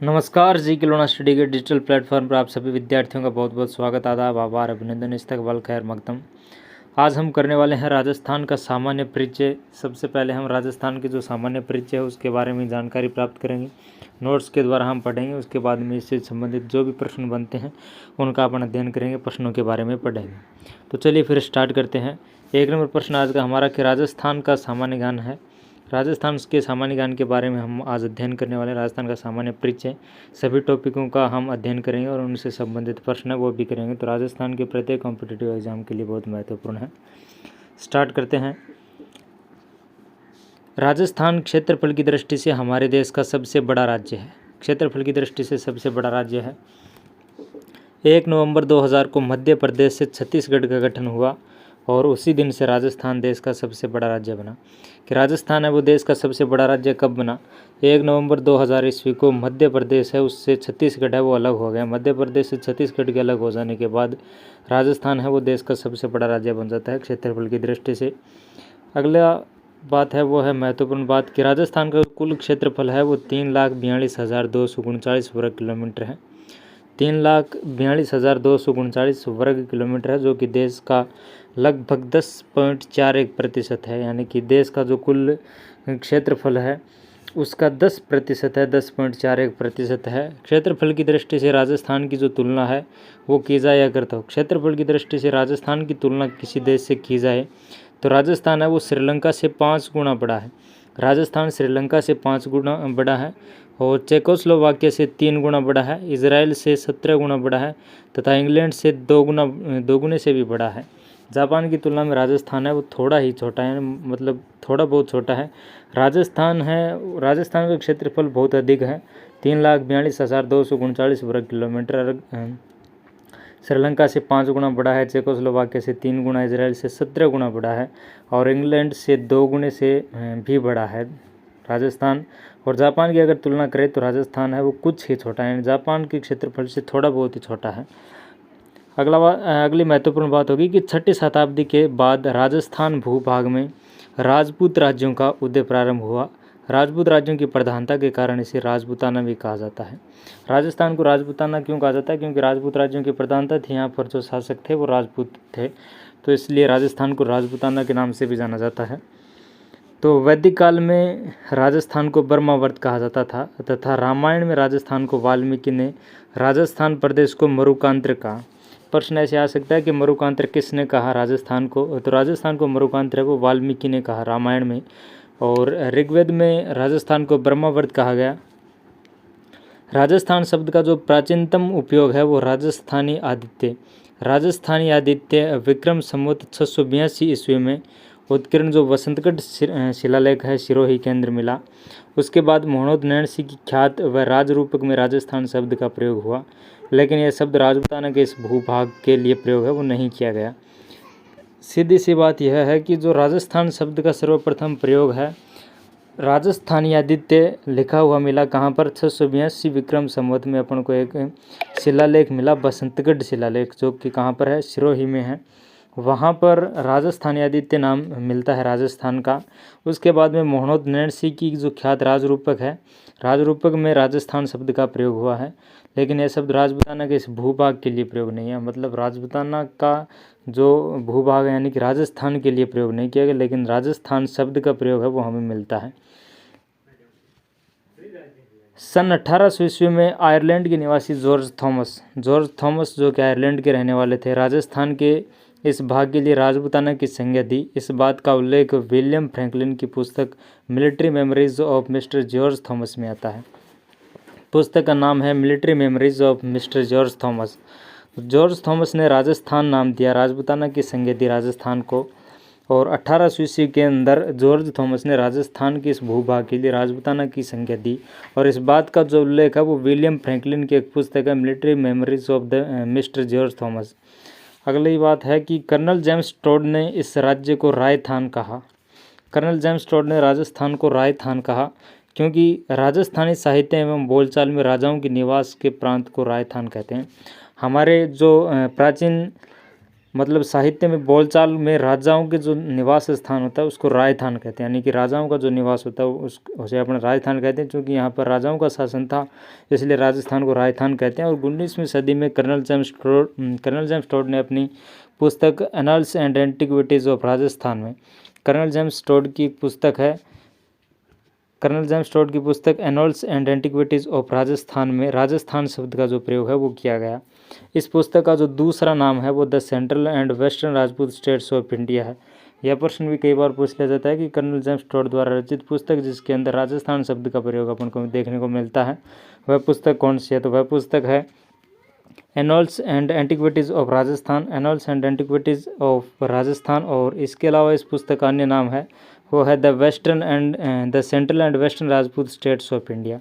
नमस्कार जी किलोना स्टडी के digital platform पर आप सभी विद्यार्थियों का बहुत बहुत स्वागत, आदाब, आभार, अभिनंदन, इस्तकबाल, खैर मकदम। आज हम करने वाले हैं राजस्थान का सामान्य परिचय। सबसे पहले हम राजस्थान के जो सामान्य परिचय है उसके बारे में जानकारी प्राप्त करेंगे, नोट्स के द्वारा हम पढ़ेंगे। उसके बाद में इससे संबंधित जो भी प्रश्न बनते हैं उनका अपन अध्ययन करेंगे, प्रश्नों के बारे में पढ़ेंगे। तो चलिए फिर स्टार्ट करते हैं। 1 नंबर प्रश्न आज का हमारा कि राजस्थान का सामान्य ज्ञान है। राजस्थान के सामान्य ज्ञान के बारे में हम आज अध्ययन करने वाले हैं। राजस्थान का सामान्य परिचय, सभी टॉपिकों का हम अध्ययन करेंगे और उनसे संबंधित प्रश्न है वो भी करेंगे। तो राजस्थान के प्रत्येक कॉम्पिटिटिव एग्जाम के लिए बहुत महत्वपूर्ण है। स्टार्ट करते हैं। राजस्थान क्षेत्रफल की दृष्टि से हमारे देश का सबसे बड़ा राज्य है। क्षेत्रफल की दृष्टि से सबसे बड़ा राज्य है। 1 नवंबर 2000 को मध्य प्रदेश से छत्तीसगढ़ का गठन हुआ और उसी दिन से राजस्थान देश का सबसे बड़ा राज्य बना। कि राजस्थान है वो देश का सबसे बड़ा राज्य कब बना? 1 नवंबर 2000 ईस्वी को मध्य प्रदेश है उससे छत्तीसगढ़ है वो अलग हो गया। मध्य प्रदेश से छत्तीसगढ़ के अलग हो जाने के बाद राजस्थान है वो देश का सबसे बड़ा राज्य बन जाता है क्षेत्रफल की दृष्टि से। अगला बात है वो है महत्वपूर्ण बात कि राजस्थान का कुल क्षेत्रफल है वो 3,42,239 वर्ग किलोमीटर है। 3,42,239 वर्ग किलोमीटर है, जो कि देश का लगभग 10.41% है। यानी कि देश का जो कुल क्षेत्रफल है उसका 10% है, 10.41% है। क्षेत्रफल की दृष्टि से राजस्थान की जो तुलना है वो की जाया करता हो। क्षेत्रफल की दृष्टि से राजस्थान की तुलना किसी देश से की जाए तो राजस्थान है वो श्रीलंका से 5 गुना बड़ा है। राजस्थान श्रीलंका से 5 गुना बड़ा है और चेकोस्लोवाकिया से 3 गुना बड़ा है, इजराइल से 17 गुना बड़ा है तथा इंग्लैंड से 2 गुने से भी बड़ा है। जापान की तुलना में राजस्थान है वो थोड़ा ही छोटा है, मतलब थोड़ा बहुत छोटा है। राजस्थान का क्षेत्रफल बहुत अधिक है, 3,42,239 वर्ग किलोमीटर। श्रीलंका से 5 गुना बड़ा है, चेकोस्लोवाकिया से 3 गुना, इजराइल से 17 गुना बड़ा है और इंग्लैंड से 2 गुने से भी बड़ा है राजस्थान। और जापान की अगर तुलना करें तो राजस्थान है वो कुछ ही छोटा है, जापान के क्षेत्रफल से थोड़ा बहुत ही छोटा है। अगली महत्वपूर्ण बात होगी कि 6ठी शताब्दी के बाद राजस्थान भूभाग में राजपूत राज्यों का उदय प्रारंभ हुआ। राजपूत राज्यों की प्रधानता के कारण इसे राजपूताना भी कहा जाता है। राजस्थान को राजपूताना क्यों कहा जाता है? क्योंकि राजपूत राज्यों की प्रधानता थी, यहाँ पर जो शासक थे वो राजपूत थे, तो इसलिए राजस्थान को राजपूताना के नाम से भी जाना जाता है। तो वैदिक काल में राजस्थान को ब्रह्मावर्त कहा जाता था तथा रामायण में राजस्थान को वाल्मीकि ने राजस्थान प्रदेश को मरुकांत्र कहा। प्रश्न ऐसे आ सकता है कि मरुकांत्र किसने कहा राजस्थान को? तो राजस्थान को मरुकांत्र को वाल्मीकि ने कहा रामायण में। और ऋग्वेद में राजस्थान को ब्रह्मावर्त कहा गया। राजस्थान शब्द का जो प्राचीनतम उपयोग है वो राजस्थानी आदित्य विक्रम संवत 682 ईस्वी में उत्कीर्ण जो वसंतगढ़ शिलालेख है सिरोही केंद्र मिला। उसके बाद मोहम्मद नैणसी की ख्यात व राजरूपक में राजस्थान शब्द का प्रयोग हुआ, लेकिन यह शब्द राजपूताना के इस भूभाग के लिए प्रयोग है वो नहीं किया गया। सीधी सी बात यह है कि जो राजस्थान शब्द का सर्वप्रथम प्रयोग है राजस्थानी आदित्य लिखा हुआ मिला कहाँ पर? 682 विक्रम संवत में अपन को एक शिलालेख मिला, बसंतगढ़ शिलालेख, जो कि कहाँ पर है? सिरोही में है। वहाँ पर राजस्थानी आदित्य नाम मिलता है राजस्थान का। उसके बाद में मोहम्मद नैणसी की जो ख्यात राजरूपक है, राजरूपक में राजस्थान शब्द का प्रयोग हुआ है, लेकिन यह शब्द राजपूताना के इस भूभाग के लिए प्रयोग नहीं है। मतलब राजपूताना का जो भूभाग है यानी कि राजस्थान के लिए प्रयोग नहीं किया गया, लेकिन राजस्थान शब्द का प्रयोग है वो हमें मिलता है। सन 1800 ईस्वी में आयरलैंड के निवासी जॉर्ज थॉमस जो कि आयरलैंड के रहने वाले थे, राजस्थान के इस भाग के लिए राजपूताना की संज्ञा दी। इस बात का उल्लेख विलियम फ्रैंकलिन की पुस्तक military memories of mister George Thomas में आता है। पुस्तक का नाम है military memories of mister George Thomas. George Thomas ने राजस्थान नाम दिया, राजपूताना की संज्ञा दी राजस्थान को। और 1800 ईस्वी के अंदर जॉर्ज थॉमस ने राजस्थान के इस भूभाग के लिए राजपूताना की संज्ञा दी। और इस बात का जो उल्लेख है वो विलियम फ्रैंकलिन की एक पुस्तक है military memories of the mister George Thomas. अगली बात है कि कर्नल जेम्स टोड ने इस राज्य को रायथान कहा। कर्नल जेम्स टोड ने राजस्थान को रायथान कहा क्योंकि राजस्थानी साहित्य एवं बोलचाल में राजाओं के निवास के प्रांत को रायथान कहते हैं। हमारे जो प्राचीन मतलब साहित्य में बोलचाल में राजाओं के जो निवास स्थान होता है उसको राजस्थान कहते हैं, यानी कि राजाओं का जो निवास होता है उसे अपना राजस्थान कहते हैं। क्योंकि यहाँ पर राजाओं का शासन था इसलिए राजस्थान को राजस्थान कहते हैं। और 19वीं सदी में कर्नल जेम्स टोड ने अपनी पुस्तक annuls and antiquities of Rajasthan में, कर्नल जेम्स टोड की पुस्तक annuls and antiquities of Rajasthan में राजस्थान शब्द का जो प्रयोग है वो किया गया। इस पुस्तक का जो दूसरा नाम है वो the central and western Rajput states of India है। यह प्रश्न भी कई बार पूछ लिया जाता है कि कर्नल जेम्स टोड द्वारा रचित पुस्तक जिसके अंदर राजस्थान शब्द का प्रयोग अपन को देखने को मिलता है वह पुस्तक कौन सी है, तो वह पुस्तक है annuls and antiquities of Rajasthan. और इसके अलावा इस पुस्तक का अन्य नाम है वो है the central and western Rajput states of India.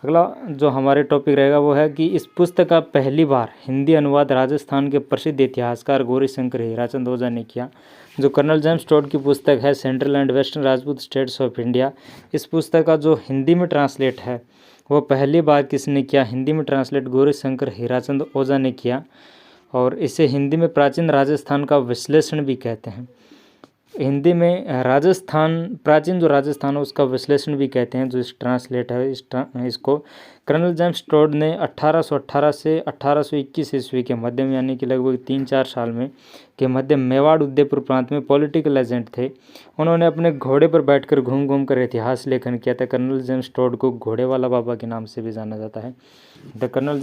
अगला जो हमारे टॉपिक रहेगा वो है कि इस पुस्तक का पहली बार हिंदी अनुवाद राजस्थान के प्रसिद्ध इतिहासकार गौरीशंकर हीराचंद ओझा ने किया। जो कर्नल जेम्स टोड की पुस्तक है central and western Rajput states of India, इस पुस्तक का जो हिंदी में ट्रांसलेट है वो पहली बार किसने किया, हिंदी में ट्रांसलेट गौरीशंकर हीराचंद ओझा ने किया। और इसे हिंदी में प्राचीन राजस्थान का विश्लेषण भी कहते हैं। हिंदी में प्राचीन जो राजस्थान है उसका विश्लेषण भी कहते हैं। जो इस ट्रांसलेट है इसको कर्नल जेम्स टोड ने 1818 से 1821 ईस्वी के मध्य में, यानी कि लगभग 3-4 साल में के मध्य मेवाड़ उदयपुर प्रांत में पॉलिटिकल एजेंट थे। उन्होंने अपने घोड़े पर बैठकर घूम घूम कर इतिहास लेखन किया था। कर्नल जेम्स टोड को घोड़े वाला बाबा के नाम से भी जाना जाता है। कर्नल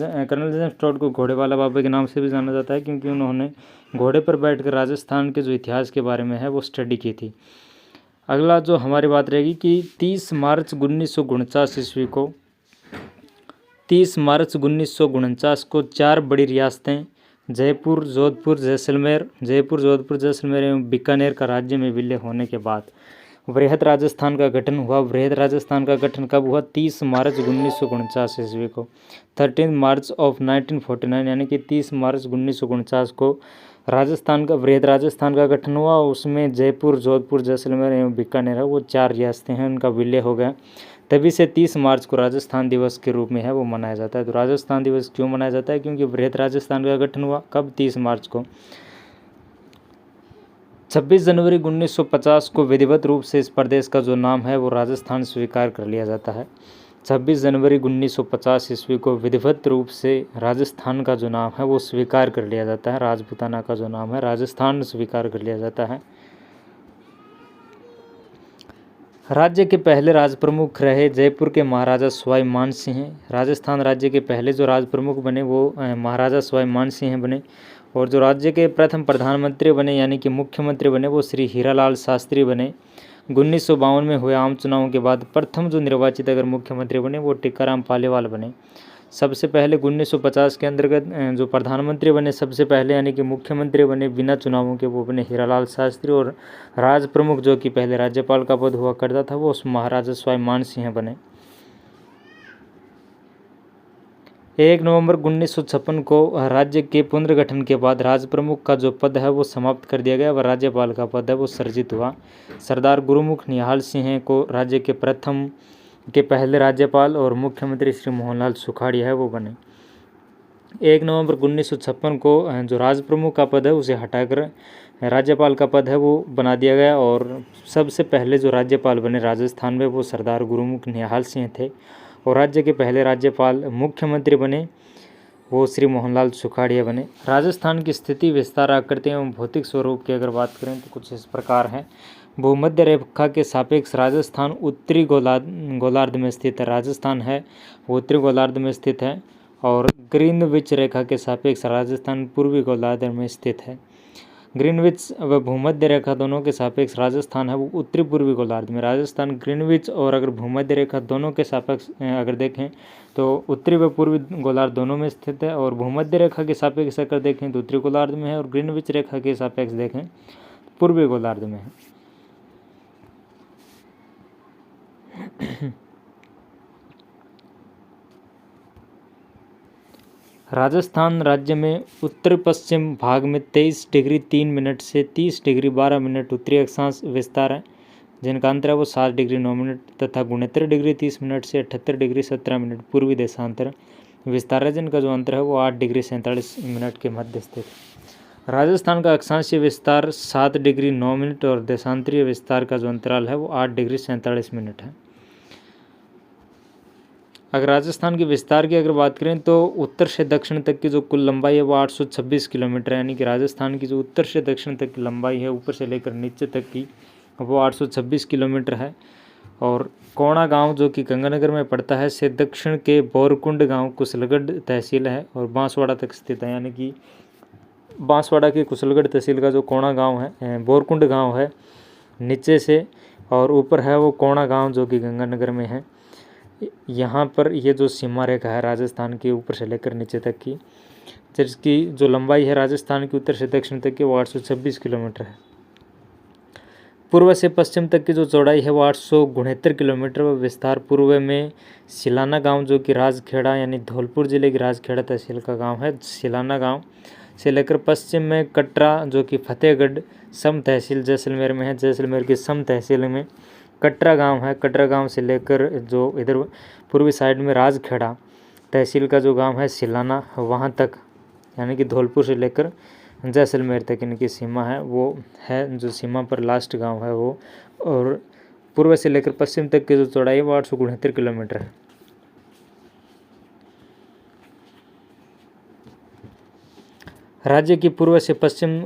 जेम्स टोड को घोड़े वाला बाबा के नाम से भी जाना जाता है क्योंकि उन्होंने घोड़े पर बैठकर राजस्थान के जो इतिहास के बारे में है वो स्टडी की थी। अगला जो हमारी बात रहेगी कि 30 मार्च 1949 को 4 बड़ी रियासतें जयपुर, जोधपुर, जैसलमेर एवं बीकानेर का राज्य में विलय होने के बाद वृहद राजस्थान का गठन हुआ। वृहद राजस्थान का गठन कब हुआ, 30 मार्च 1949 ईस्वी को। 13 मार्च ऑफ 1949 यानी कि 30 मार्च 1949 को वृहद राजस्थान का गठन हुआ। उसमें जयपुर, जोधपुर, जैसलमेर एवं बीकानेर है वो 4 रियासतें हैं, उनका विलय हो गया। तभी से 30 मार्च को राजस्थान दिवस के रूप में है वो मनाया जाता है। तो राजस्थान दिवस क्यों मनाया जाता है, क्योंकि वृहद राजस्थान का गठन हुआ कब, 30 मार्च को। 26 जनवरी 1950 को विधिवत रूप से इस प्रदेश का जो नाम है वो राजस्थान स्वीकार कर लिया जाता है। 26 जनवरी 1950 ईस्वी को विधिवत रूप से राजस्थान का जो नाम है वो स्वीकार कर लिया जाता है। राजपूताना का जो नाम है राजस्थान स्वीकार कर लिया जाता है। राज्य के पहले राजप्रमुख रहे जयपुर के महाराजा सवाई मानसिंह। राजस्थान राज्य के पहले जो राजप्रमुख बने वो महाराजा सवाई मानसिंह बने। और जो राज्य के प्रथम प्रधानमंत्री बने यानी कि मुख्यमंत्री बने वो श्री हीरालाल शास्त्री बने। 1952 में हुए आम चुनावों के बाद प्रथम जो निर्वाचित अगर मुख्यमंत्री बने वो टीकाराम पालीवाल बने। सबसे पहले 1950 के अंतर्गत जो प्रधानमंत्री बने सबसे पहले यानी कि मुख्यमंत्री बने बिना चुनावों के वो बने हीरालाल शास्त्री। और राज प्रमुख जो कि पहले राज्यपाल का पद हुआ करता था वो महाराजा सवाई मानसिंह बने। 1 नवंबर 1956 को राज्य के पुनर्गठन के बाद राज प्रमुख का जो पद है वो समाप्त कर दिया गया व राज्यपाल का पद है वो सृजित हुआ। सरदार गुरुमुख निहाल सिंह को राज्य के पहले राज्यपाल और मुख्यमंत्री श्री मोहनलाल सुखाड़िया है वो बने। 1 नवंबर 1956 को जो राज प्रमुख का पद है उसे हटाकर राज्यपाल का पद है वो बना दिया गया। और सबसे पहले जो राज्यपाल बने राजस्थान में वो सरदार गुरुमुख निहाल सिंह थे। और राज्य के पहले राज्यपाल मुख्यमंत्री बने वो श्री मोहनलाल सुखाड़िया बने। राजस्थान की स्थिति, विस्तार, आकृति एवं भौतिक स्वरूप की अगर बात करें तो कुछ इस प्रकार है। भूमध्य रेखा के सापेक्ष राजस्थान उत्तरी गोलार्ध में स्थित है। राजस्थान है वो उत्तरी गोलार्ध में स्थित है। और ग्रीनविच रेखा के सापेक्ष राजस्थान पूर्वी गोलार्ध में स्थित है। ग्रीनविच व भूमध्य रेखा दोनों के सापेक्ष राजस्थान है वो उत्तरी पूर्वी गोलार्ध में। राजस्थान ग्रीनविच और अगर भूमध्य रेखा दोनों के सापेक्ष अगर देखें तो उत्तरी व पूर्वी गोलार्ध दोनों में स्थित है। और भूमध्य रेखा के सापेक्ष अगर देखें तो उत्तरी गोलार्ध में है। और ग्रीनविच रेखा के सापेक्ष देखें पूर्वी गोलार्ध में है। राजस्थान राज्य में उत्तर पश्चिम भाग में 23 डिग्री 3 मिनट से 30 डिग्री 12 मिनट उत्तरी अक्षांश विस्तार है, जिनका अंतर है वो 7 डिग्री 9 मिनट तथा 69 डिग्री 30 मिनट से 78 डिग्री 17 मिनट पूर्वी देशांतर विस्तार है, जिनका जो अंतर है वो 8 डिग्री 47 मिनट के मध्य स्थित है। राजस्थान का अक्षांशीय विस्तार 7 डिग्री 9 मिनट और देशांतरीय विस्तार का जो अंतराल है वो 8 डिग्री 47 मिनट है। अगर राजस्थान के विस्तार की अगर बात करें तो उत्तर से दक्षिण तक की जो कुल लंबाई है वो 826 किलोमीटर है, यानी कि राजस्थान की जो उत्तर से दक्षिण तक की लंबाई है ऊपर से लेकर नीचे तक की वो 826 किलोमीटर है। और कोणा गांव जो कि गंगानगर में पड़ता है से दक्षिण के बोरकुंड गांव कुशलगढ़ तहसील है और बांसवाड़ा तक स्थित है, यानी कि बांसवाड़ा की कुशलगढ़ तहसील का जो कोणा गांव है बोरकुंड गांव है नीचे से, और ऊपर है वो कोणा गांव जो कि गंगानगर में है। यहाँ पर ये जो सीमा रेखा है राजस्थान के ऊपर से लेकर नीचे तक की, जिसकी जो लंबाई है राजस्थान के उत्तर से दक्षिण तक की वो 826 किलोमीटर है। पूर्व से पश्चिम तक की जो चौड़ाई है वो 869 किलोमीटर व विस्तार पूर्व में सिलाना गांव जो कि राजखेड़ा यानी धौलपुर जिले की राजखेड़ा तहसील का गांव है सिलाना गांव से लेकर पश्चिम में कटरा जो कि फतेहगढ़ सम तहसील जैसलमेर में है, जैसलमेर की सम तहसील में कटरा गांव है। कटरा गांव से लेकर जो इधर पूर्वी साइड में राजखेड़ा तहसील का जो गांव है सिलाना वहां तक, यानी कि धौलपुर से लेकर जैसलमेर तक इनकी सीमा है, वो है जो सीमा पर लास्ट गांव है वो। और पूर्व से लेकर पश्चिम तक की जो चौड़ाई है वो 869 किलोमीटर है। राज्य की पूर्व से पश्चिम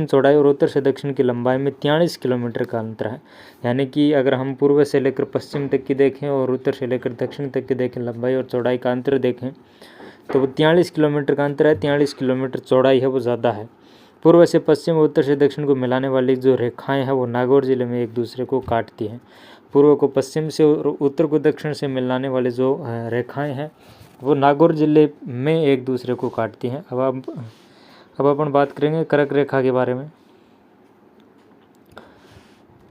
चौड़ाई और उत्तर से दक्षिण की लंबाई में 43 किलोमीटर का अंतर है, यानी कि अगर हम पूर्व से लेकर पश्चिम तक की देखें और उत्तर से लेकर दक्षिण तक की देखें लंबाई और चौड़ाई का अंतर देखें तो वो 43 किलोमीटर का अंतर है। 43 किलोमीटर चौड़ाई है वो ज़्यादा है। पूर्व से पश्चिम और उत्तर से दक्षिण को मिलाने वाली जो रेखाएं हैं वो नागौर जिले में एक दूसरे को काटती हैं। पूर्व को पश्चिम से और उत्तर को दक्षिण से मिलाने वाले जो रेखाएं हैं वो नागौर जिले में एक दूसरे को काटती हैं। अब अपन बात करेंगे कर्क रेखा के बारे में।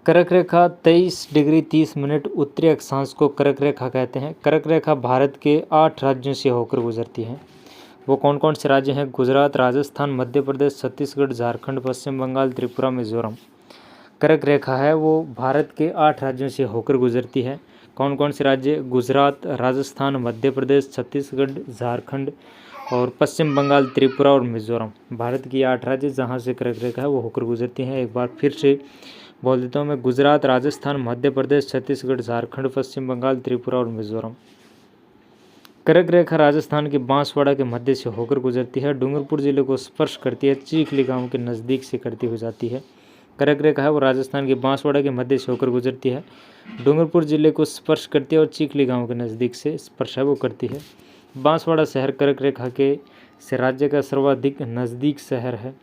कर्क रेखा 23 डिग्री 30 मिनट उत्तरी अक्षांश को कर्क रेखा कहते हैं। कर्क रेखा भारत के 8 राज्यों से होकर गुजरती है। वो कौन कौन से राज्य हैं? गुजरात, राजस्थान, मध्य प्रदेश, छत्तीसगढ़, झारखंड, पश्चिम बंगाल, त्रिपुरा, मिजोरम। कर्क रेखा है वो भारत के 8 राज्यों से होकर गुजरती है। कौन कौन से राज्य? गुजरात, राजस्थान, मध्य प्रदेश, छत्तीसगढ़, झारखंड और पश्चिम बंगाल, त्रिपुरा और मिजोरम। भारत की 8 राज्य जहाँ से कर्क रेखा है वो होकर गुजरती हैं। एक बार फिर से बोल देता हूँ मैं, गुजरात, राजस्थान, मध्य प्रदेश, छत्तीसगढ़, झारखंड, पश्चिम बंगाल, त्रिपुरा और मिजोरम। कर्क रेखा राजस्थान के बांसवाड़ा के मध्य से होकर गुजरती है, डूंगरपुर जिले को स्पर्श करती है, चीखली गांव के नज़दीक से करती हुई जाती है। कर्क रेखा है वो राजस्थान के बांसवाड़ा के मध्य से होकर गुजरती है, डूंगरपुर जिले को स्पर्श करती है और चीखली गांव के नज़दीक से स्पर्श है वो करती है। बांसवाड़ा शहर कर्क रेखा के से राज्य का सर्वाधिक नज़दीक शहर है।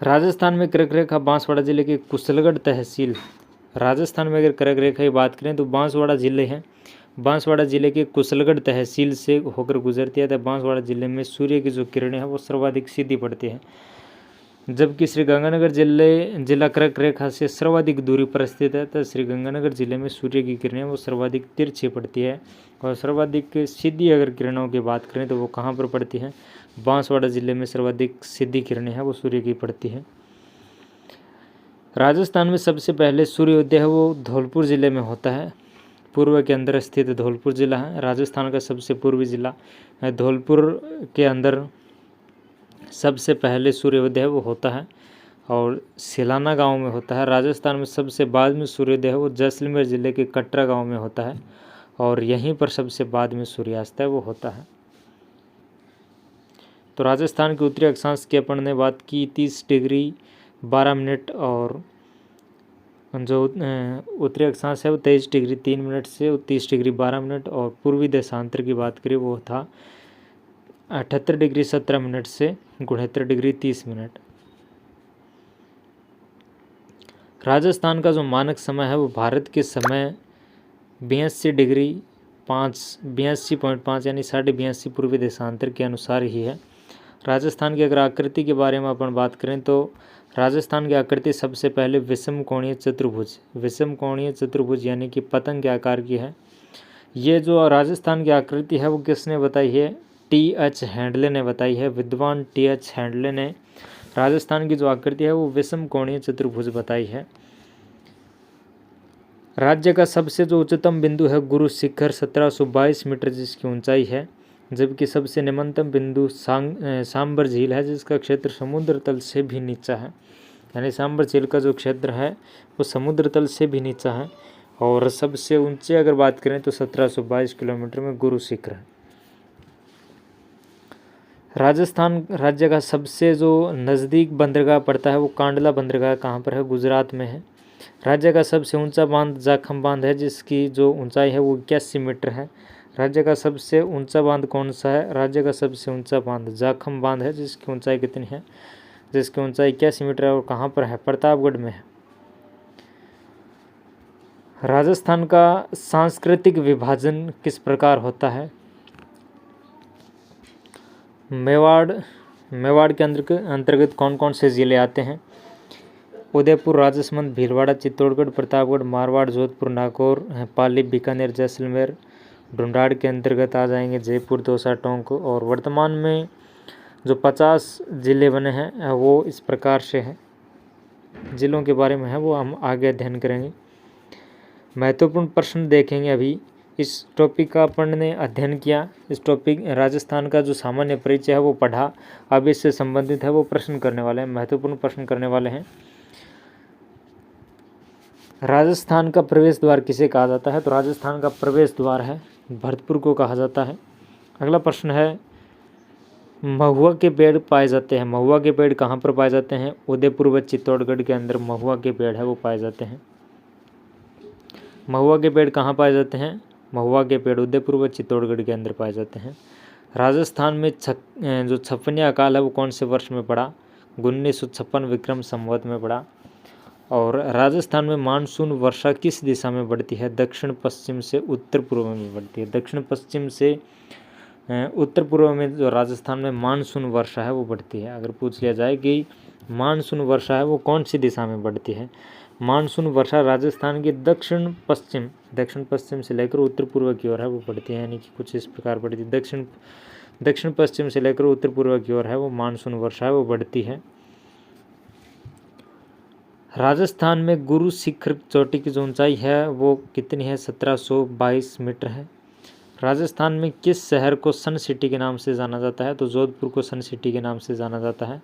राजस्थान में कर्क रेखा बांसवाड़ा जिले के कुशलगढ़ तहसील, राजस्थान में अगर कर्क रेखा की बात करें तो बांसवाड़ा जिले हैं, बांसवाड़ा जिले के कुशलगढ़ तहसील से होकर गुजरती है। तो बांसवाड़ा जिले में सूर्य की जो किरणें हैं वो सर्वाधिक सीधी पड़ती हैं, जबकि श्रीगंगानगर जिला कर्क रेखा से सर्वाधिक दूरी पर स्थित है। तो श्रीगंगानगर जिले में सूर्य की किरणें वो सर्वाधिक तिरछी पड़ती है और सर्वाधिक सीधी अगर किरणों की बात करें तो वो कहाँ पर पड़ती है? बांसवाड़ा जिले में सर्वाधिक सीधी किरणें हैं वो सूर्य की पड़ती है। राजस्थान में सबसे पहले सूर्योदय है वो धौलपुर जिले में होता है। पूर्व के अंदर स्थित धौलपुर जिला है, राजस्थान का सबसे पूर्वी जिला है। धौलपुर के अंदर सबसे पहले सूर्योदय वो होता है और सिलाना गांव में होता है। राजस्थान में सबसे बाद में सूर्योदय है वो जैसलमेर जिले के कटरा गांव में होता है और यहीं पर सबसे बाद में सूर्यास्त है वो होता है। तो राजस्थान के उत्तरी अक्षांश की अपन ने बात की 30 डिग्री 12 मिनट और जो उत्तरी अक्षांश है वो 23 डिग्री 3 मिनट से 30 डिग्री 12 मिनट और पूर्वी देशांतर की बात करें वो था 78 डिग्री 17 मिनट से 69 डिग्री 30 मिनट। राजस्थान का जो मानक समय है वो भारत के समय 82.5 यानी 82.5 पूर्वी देशांतर के अनुसार ही है। राजस्थान की अगर आकृति के बारे में अपन बात करें तो राजस्थान की आकृति सबसे पहले विषम कोणीय चतुर्भुज यानी कि पतंग के आकार की है। ये जो राजस्थान की आकृति है वो किसने बताई है? T.H. हैंडले ने बताई है। विद्वान T.H. हैंडले ने राजस्थान की जो आकृति है वो विषम कोणीय चतुर्भुज बताई है। राज्य का सबसे जो उच्चतम बिंदु है गुरु शिखर 1722 मीटर जिसकी ऊंचाई है जबकि सबसे निम्नतम बिंदु सांबर झील है, जिसका क्षेत्र समुद्र तल से भी नीचा है। यानी सांबर झील का जो क्षेत्र है वो समुद्र तल से भी नीचा है। और सबसे ऊंचे अगर बात करें तो 1722 किलोमीटर में गुरु शिखर है। राजस्थान राज्य का सबसे जो नज़दीक बंदरगाह पड़ता है वो कांडला बंदरगाह कहाँ पर है? गुजरात में है। राज्य का सबसे ऊंचा बांध जाखम बांध है, जिसकी जो ऊंचाई है वो 81 मीटर है। राज्य का सबसे ऊंचा बांध कौन सा है? राज्य का सबसे ऊंचा बांध जाखम बांध है, जिसकी ऊंचाई कितनी है? जिसकी ऊंचाई 81 मीटर है। और कहाँ पर है? प्रतापगढ़ में है। राजस्थान का सांस्कृतिक विभाजन किस प्रकार होता है? मेवाड़ के अंतर्गत कौन कौन से ज़िले आते हैं? उदयपुर, राजसमंद, भीलवाड़ा, चित्तौड़गढ़, प्रतापगढ़, मारवाड़, जोधपुर, नागौर, पाली, बीकानेर, जैसलमेर। ढूंढाड़ के अंतर्गत आ जाएंगे जयपुर, दौसा, टोंक। और वर्तमान में जो 50 ज़िले बने हैं वो इस प्रकार से हैं। ज़िलों के बारे में है वो हम आगे अध्ययन करेंगे। महत्वपूर्ण प्रश्न देखेंगे अभी। इस टॉपिक का अपन ने अध्ययन किया। इस टॉपिक राजस्थान का जो सामान्य परिचय है वो पढ़ा। अब इससे संबंधित है वो प्रश्न करने वाले हैं, महत्वपूर्ण प्रश्न करने वाले हैं। राजस्थान का प्रवेश द्वार किसे कहा जाता है? तो राजस्थान का प्रवेश द्वार है भरतपुर को कहा जाता है। अगला प्रश्न है, महुआ के पेड़ पाए जाते हैं। महुआ के पेड़ कहाँ पर पाए जाते हैं? उदयपुर व चित्तौड़गढ़ के अंदर महुआ के पेड़ है वो पाए जाते हैं। महुआ के पेड़ कहाँ पाए जाते हैं? महुआ के पेड़ उदयपुर व चित्तौड़गढ़ के अंदर पाए जाते हैं। राजस्थान में जो 56 अकाल है वो कौन से वर्ष में पड़ा? 1956 विक्रम संवत में पड़ा। और राजस्थान में मानसून वर्षा किस दिशा में बढ़ती है? दक्षिण पश्चिम से उत्तर पूर्व में बढ़ती है। दक्षिण पश्चिम से उत्तर पूर्व में जो राजस्थान में मानसून वर्षा है वो बढ़ती है। अगर पूछ लिया जाए कि मानसून वर्षा है वो कौन सी दिशा में बढ़ती है? मानसून वर्षा राजस्थान की दक्षिण पश्चिम से लेकर उत्तर पूर्व की ओर है वो बढ़ती है। यानी कि कुछ इस प्रकार बढ़ती है। दक्षिण पश्चिम से लेकर उत्तर पूर्व की ओर है वो मानसून वर्षा है वो बढ़ती है। राजस्थान में गुरु शिखर चोटी की जो ऊंचाई है वो कितनी है? 1722 मीटर है। राजस्थान में किस शहर को सन सिटी के नाम से जाना जाता है? तो जोधपुर को सन सिटी के नाम से जाना जाता है।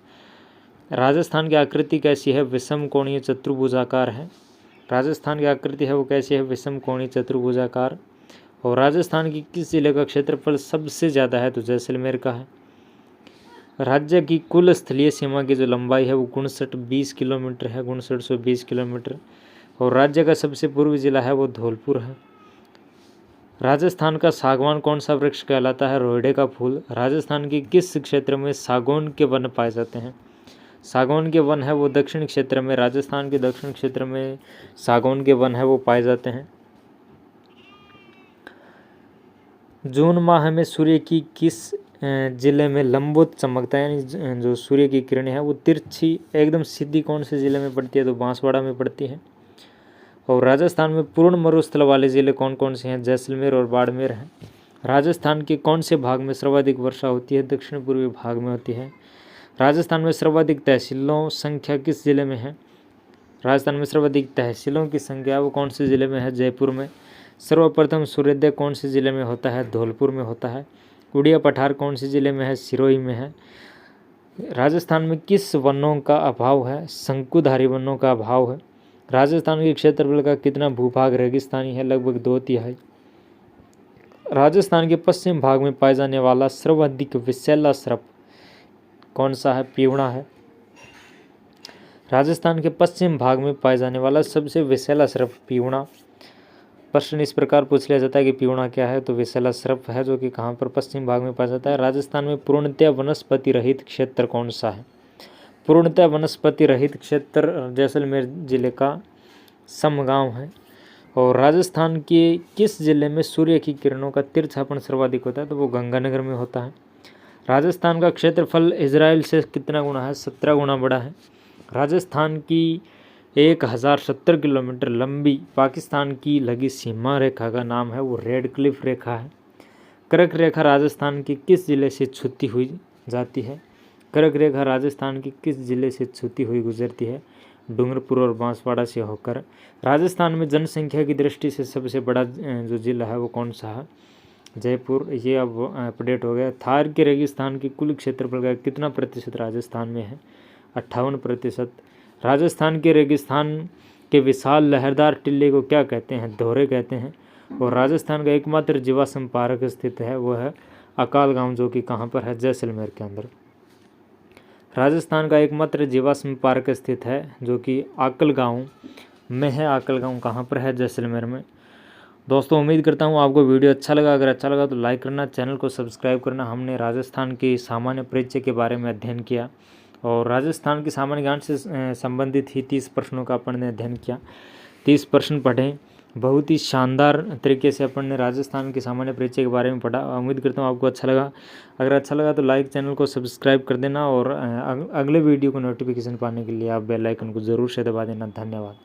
राजस्थान की आकृति कैसी है? विषम कोणीय चतुर्भुजाकार है। राजस्थान की आकृति है वो कैसी है? विषम कोणीय चतुर्भुजाकार। और राजस्थान की किस जिले का क्षेत्रफल सबसे ज़्यादा है? तो जैसलमेर का है। राज्य की कुल स्थलीय सीमा की जो लंबाई है वो 5920 किलोमीटर है, 5920 किलोमीटर। और राज्य का सबसे पूर्वी जिला है वो धौलपुर है। राजस्थान का सागवान कौन सा वृक्ष कहलाता है? रोहिड़े का फूल। राजस्थान के किस क्षेत्र में सागौन के वन पाए जाते हैं? सागौन के वन है वो दक्षिण क्षेत्र में, राजस्थान के दक्षिण क्षेत्र में सागौन के वन है वो पाए जाते हैं। जून माह में सूर्य की किस जिले में लंबवत चमकता है? यानी जो सूर्य की किरणें हैं वो तिरछी एकदम सीधी कौन से जिले में पड़ती है? तो बांसवाड़ा में पड़ती है। और राजस्थान में पूर्ण मरुस्थल वाले जिले कौन कौन से हैं? जैसलमेर और बाड़मेर हैं। राजस्थान के कौन से भाग में सर्वाधिक वर्षा होती है? दक्षिण पूर्वी भाग में होती है। राजस्थान में सर्वाधिक तहसीलों संख्या किस जिले में है? राजस्थान में सर्वाधिक तहसीलों की संख्या वो कौन से जिले में है? जयपुर में। सर्वप्रथम सूर्योदय कौन से जिले में होता है? धौलपुर में होता है। उड़िया पठार कौन से जिले में है? सिरोही में है। राजस्थान में किस वनों का अभाव है? शंकुधारी वनों का अभाव है। राजस्थान के क्षेत्रफल का कितना भूभाग रेगिस्तानी है? लगभग 2/3। राजस्थान के पश्चिम भाग में पाए जाने वाला सर्वाधिक विषैला सर्प कौन सा है? पीवड़ा है। राजस्थान के पश्चिम भाग में पाए जाने वाला सबसे विषैला सर्प पीवड़ा। प्रश्न इस प्रकार पूछ लिया जाता है कि पीवड़ा क्या है? तो विषैला सर्प है जो कि कहाँ पर? पश्चिम भाग में पाया जाता है। राजस्थान में पूर्णतया वनस्पति रहित क्षेत्र कौन सा है? पूर्णतया वनस्पति रहित क्षेत्र जैसलमेर जिले का समगांव है। और राजस्थान के किस जिले में सूर्य की किरणों का तिरछापन सर्वाधिक होता है? तो वो गंगानगर में होता है। राजस्थान का क्षेत्रफल इजराइल से कितना गुना है? 17 गुना बड़ा है। राजस्थान की 1070 किलोमीटर लंबी पाकिस्तान की लगी सीमा रेखा का नाम है वो रेड क्लिफ रेखा है। कर्क रेखा राजस्थान के किस जिले से छूती हुई जाती है? कर्क रेखा राजस्थान के किस जिले से छूती हुई गुजरती है? डूंगरपुर और बांसवाड़ा से होकर। राजस्थान में जनसंख्या की दृष्टि से सबसे बड़ा जो जिला है वो कौन सा है? जयपुर, ये अब अपडेट हो गया। थार के रेगिस्तान की कुल क्षेत्रफल का कितना प्रतिशत राजस्थान में है? 58%। राजस्थान के रेगिस्तान के विशाल लहरदार टिल्ले को क्या कहते हैं? दोहरे कहते हैं। और राजस्थान का एकमात्र जीवाश्म पार्क स्थित है, वो है अकाल गांव, जो कि कहाँ पर है? जैसलमेर के अंदर। राजस्थान का एकमात्र जीवाश्म पार्क स्थित है जो कि आकल गांव में है। आकल गांव कहाँ पर है? जैसलमेर में। दोस्तों उम्मीद करता हूँ आपको वीडियो अच्छा लगा। अगर अच्छा लगा तो लाइक करना, चैनल को सब्सक्राइब करना। हमने राजस्थान की सामान्य परिचय के बारे में अध्ययन किया और राजस्थान की सामान्य ज्ञान से संबंधित ही 30 प्रश्नों का अपन ने अध्ययन किया। 30 प्रश्न पढ़े, बहुत ही शानदार तरीके से अपन ने राजस्थान के सामान्य परिचय के बारे में पढ़ा। उम्मीद करता हूँ आपको अच्छा लगा। अगर अच्छा लगा तो लाइक, चैनल को सब्सक्राइब कर देना और अगले वीडियो को नोटिफिकेशन पाने के लिए आप बेल आइकन को ज़रूर से दबा देना। धन्यवाद।